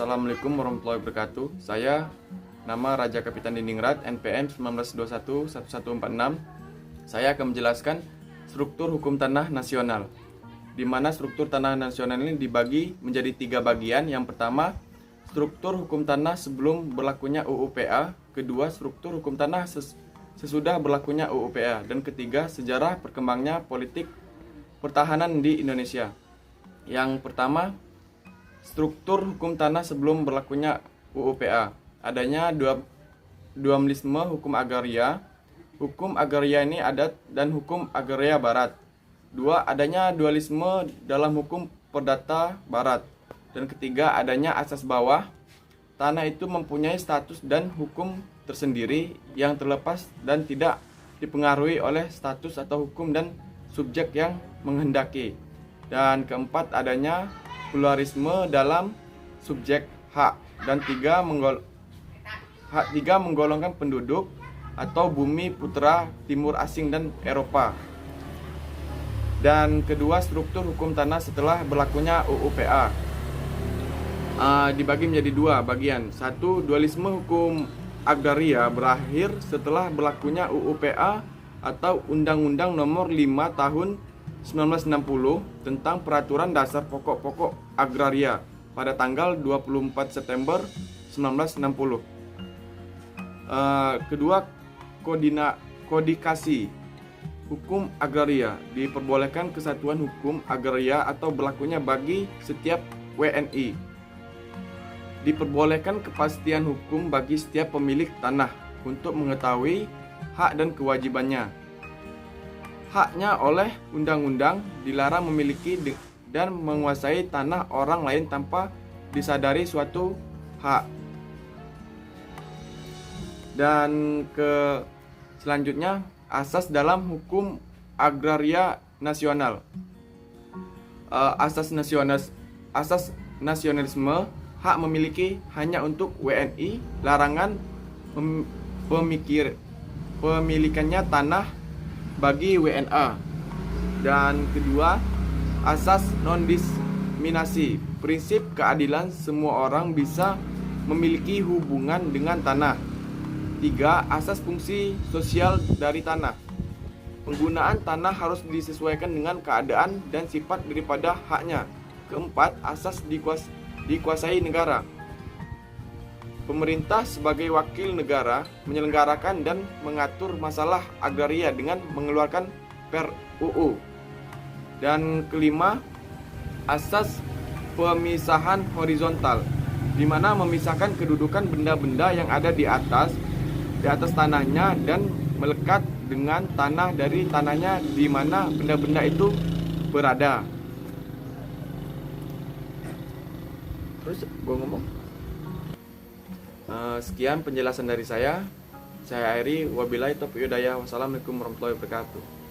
Assalamualaikum warahmatullahi wabarakatuh. Saya nama Raja Kapitan Diningrat, NPM 1921-1146. Saya akan menjelaskan struktur hukum tanah nasional, di mana struktur tanah nasional ini dibagi menjadi 3 bagian. Yang pertama, struktur hukum tanah sebelum berlakunya UU PA. Kedua, struktur hukum tanah sesudah berlakunya UU PA. Dan ketiga, sejarah perkembangnya politik pertahanan di Indonesia. Yang pertama, struktur hukum tanah sebelum berlakunya UU PA. Adanya dua dualisme hukum agraria. Hukum agraria ini adat dan hukum agraria barat. Dua, adanya dualisme dalam hukum perdata barat. Dan ketiga, adanya asas bawah. Tanah itu mempunyai status dan hukum tersendiri yang terlepas dan tidak dipengaruhi oleh status atau hukum dan subjek yang menghendaki. Dan keempat, adanya pluralisme dalam subjek hak. Dan tiga, menggolongkan penduduk atau bumi putra timur asing dan Eropa. Dan kedua, struktur hukum tanah setelah berlakunya UU PA dibagi menjadi 2 bagian. Satu, dualisme hukum agraria berakhir setelah berlakunya UU PA atau Undang-Undang Nomor 5 Tahun 1960 tentang Peraturan Dasar Pokok-Pokok Agraria pada tanggal 24 September 1960. Kedua, kodikasi hukum agraria. Diperbolehkan kesatuan hukum agraria atau berlakunya bagi setiap WNI. Diperbolehkan kepastian hukum bagi setiap pemilik tanah untuk mengetahui hak dan kewajibannya. Haknya oleh undang-undang dilarang memiliki dan menguasai tanah orang lain tanpa disadari suatu hak. Dan selanjutnya, asas dalam hukum agraria nasional. Asas nasionalisme, hak memiliki hanya untuk WNI, larangan pemilikannya tanah bagi WNA. Dan kedua, asas non-diskriminasi, prinsip keadilan, semua orang bisa memiliki hubungan dengan tanah. 3. Asas fungsi sosial dari tanah, penggunaan tanah harus disesuaikan dengan keadaan dan sifat daripada haknya. 4. Asas dikuasai negara, pemerintah sebagai wakil negara menyelenggarakan dan mengatur masalah agraria dengan mengeluarkan PER-UU. Dan kelima, asas pemisahan horizontal, di mana memisahkan kedudukan benda-benda yang ada di atas tanahnya dan melekat dengan tanah dari tanahnya di mana benda-benda itu berada. Terus gue ngomong. Sekian penjelasan dari saya. Saya akhiri, wabillahi taufiq hidayah. Wassalamualaikum warahmatullahi wabarakatuh.